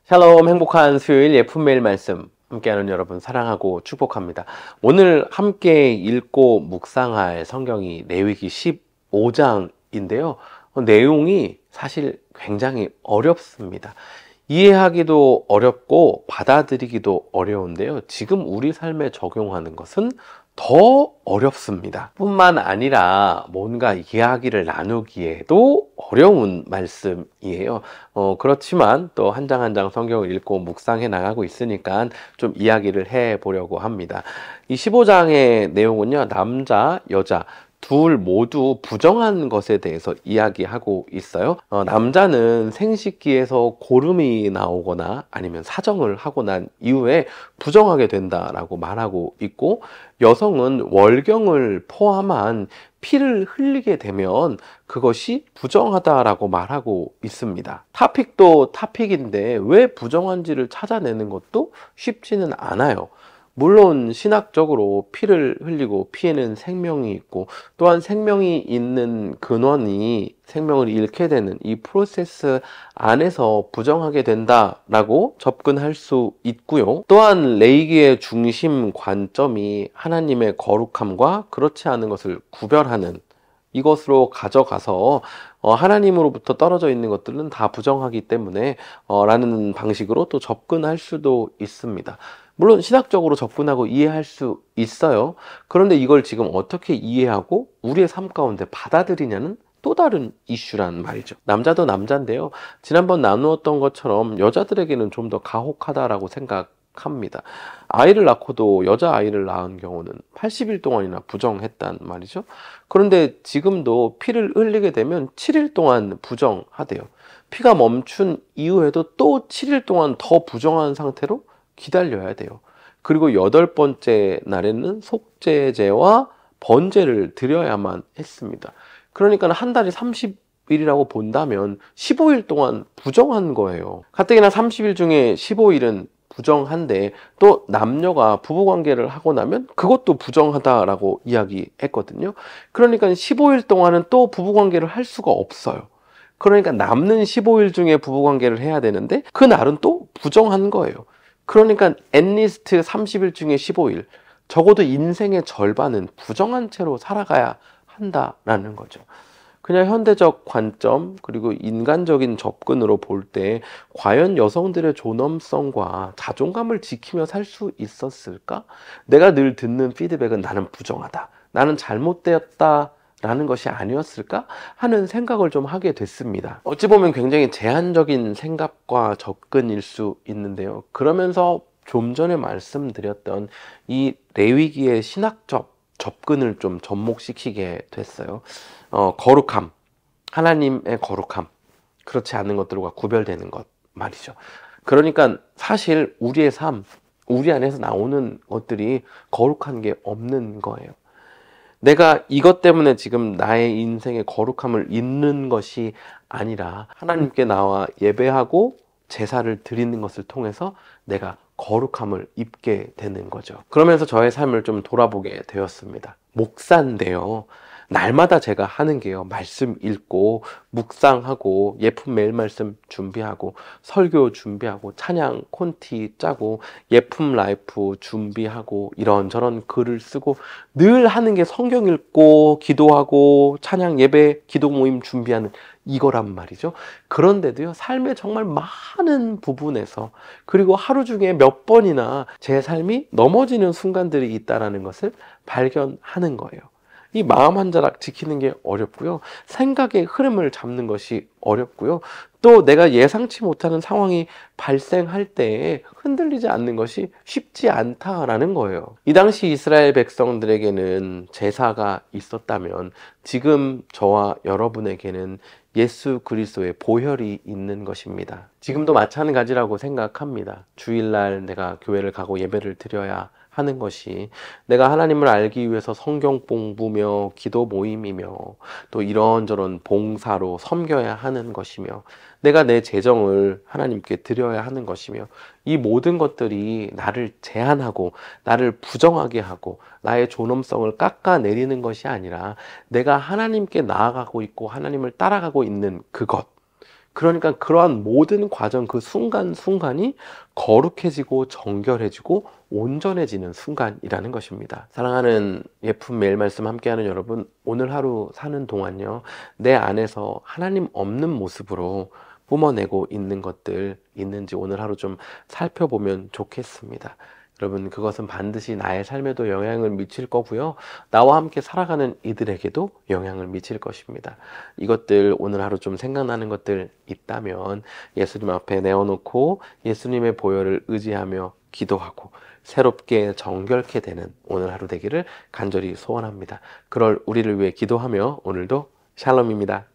샬롬, 행복한 수요일 예쁜 매일 말씀 함께하는 여러분 사랑하고 축복합니다. 오늘 함께 읽고 묵상할 성경이 레위기 15장인데요. 내용이 사실 굉장히 어렵습니다. 이해하기도 어렵고 받아들이기도 어려운데요. 지금 우리 삶에 적용하는 것은 더 어렵습니다. 뿐만 아니라 뭔가 이야기를 나누기에도 어려운 말씀이에요. 그렇지만 또 한 장 한 장 성경을 읽고 묵상해 나가고 있으니까 좀 이야기를 해 보려고 합니다. 이 15장의 내용은요, 남자, 여자 둘 모두 부정한 것에 대해서 이야기하고 있어요. 남자는 생식기에서 고름이 나오거나 아니면 사정을 하고 난 이후에 부정하게 된다라고 말하고 있고, 여성은 월경을 포함한 피를 흘리게 되면 그것이 부정하다라고 말하고 있습니다. 토픽도 토픽인데 왜 부정한지를 찾아내는 것도 쉽지는 않아요. 물론 신학적으로 피를 흘리고 피에는 생명이 있고, 또한 생명이 있는 근원이 생명을 잃게 되는 이 프로세스 안에서 부정하게 된다라고 접근할 수 있고요. 또한 레위기의 중심 관점이 하나님의 거룩함과 그렇지 않은 것을 구별하는 이것으로 가져가서 하나님으로부터 떨어져 있는 것들은 다 부정하기 때문에 라는 방식으로 또 접근할 수도 있습니다. 물론 신학적으로 접근하고 이해할 수 있어요. 그런데 이걸 지금 어떻게 이해하고 우리의 삶 가운데 받아들이냐는 또 다른 이슈란 말이죠. 남자도 남자인데요, 지난번 나누었던 것처럼 여자들에게는 좀 더 가혹하다라고 생각합니다. 아이를 낳고도 여자아이를 낳은 경우는 80일 동안이나 부정했단 말이죠. 그런데 지금도 피를 흘리게 되면 7일 동안 부정하대요. 피가 멈춘 이후에도 또 7일 동안 더 부정한 상태로 기다려야 돼요. 그리고 8번째 날에는 속죄제와 번제를 드려야만 했습니다. 그러니까 한 달이 30일이라고 본다면 15일 동안 부정한 거예요. 가뜩이나 30일 중에 15일은 부정한데, 또 남녀가 부부관계를 하고 나면 그것도 부정하다라고 이야기했거든요. 그러니까 15일 동안은 또 부부관계를 할 수가 없어요. 그러니까 남는 15일 중에 부부관계를 해야 되는데 그날은 또 부정한 거예요. 그러니까 앳리스트 30일 중에 15일, 적어도 인생의 절반은 부정한 채로 살아가야 한다라는 거죠. 그냥 현대적 관점 그리고 인간적인 접근으로 볼 때 과연 여성들의 존엄성과 자존감을 지키며 살 수 있었을까? 내가 늘 듣는 피드백은 나는 부정하다, 나는 잘못되었다 라는 것이 아니었을까 하는 생각을 좀 하게 됐습니다. 어찌 보면 굉장히 제한적인 생각과 접근일 수 있는데요, 그러면서 좀 전에 말씀드렸던 이 레위기의 신학적 접근을 좀 접목시키게 됐어요. 거룩함, 하나님의 거룩함, 그렇지 않은 것들과 구별되는 것 말이죠. 그러니까 사실 우리의 삶, 우리 안에서 나오는 것들이 거룩한 게 없는 거예요. 내가 이것 때문에 지금 나의 인생의 거룩함을 잃는 것이 아니라 하나님께 나와 예배하고 제사를 드리는 것을 통해서 내가 거룩함을 입게 되는 거죠. 그러면서 저의 삶을 좀 돌아보게 되었습니다. 목사인데요, 날마다 제가 하는 게요, 말씀 읽고 묵상하고 예쁜 매일 말씀 준비하고 설교 준비하고 찬양 콘티 짜고 예품 라이프 준비하고 이런저런 글을 쓰고 늘 하는 게 성경 읽고 기도하고 찬양 예배 기도 모임 준비하는 이거란 말이죠. 그런데도요, 삶의 정말 많은 부분에서, 그리고 하루 중에 몇 번이나 제 삶이 넘어지는 순간들이 있다는 것을 발견하는 거예요. 이 마음 한 자락 지키는 게 어렵고요, 생각의 흐름을 잡는 것이 어렵고요, 또 내가 예상치 못하는 상황이 발생할 때 흔들리지 않는 것이 쉽지 않다라는 거예요. 이 당시 이스라엘 백성들에게는 제사가 있었다면 지금 저와 여러분에게는 예수 그리스도의 보혈이 있는 것입니다. 지금도 마찬가지라고 생각합니다. 주일날 내가 교회를 가고 예배를 드려야 하는 것이, 내가 하나님을 알기 위해서 성경 공부며 기도 모임이며 또 이런저런 봉사로 섬겨야 하는 것이며, 내가 내 재정을 하나님께 드려야 하는 것이며, 이 모든 것들이 나를 제한하고 나를 부정하게 하고 나의 존엄성을 깎아내리는 것이 아니라 내가 하나님께 나아가고 있고 하나님을 따라가고 있는 그것, 그러니까 그러한 모든 과정, 그 순간순간이 거룩해지고 정결해지고 온전해지는 순간이라는 것입니다. 사랑하는 예쁜 매일 말씀 함께하는 여러분, 오늘 하루 사는 동안요, 내 안에서 하나님 없는 모습으로 뿜어내고 있는 것들 있는지 오늘 하루 좀 살펴보면 좋겠습니다. 여러분, 그것은 반드시 나의 삶에도 영향을 미칠 거고요. 나와 함께 살아가는 이들에게도 영향을 미칠 것입니다. 이것들 오늘 하루 좀 생각나는 것들 있다면 예수님 앞에 내어놓고 예수님의 보혈을 의지하며 기도하고 새롭게 정결케 되는 오늘 하루 되기를 간절히 소원합니다. 그럴 우리를 위해 기도하며 오늘도 샬롬입니다.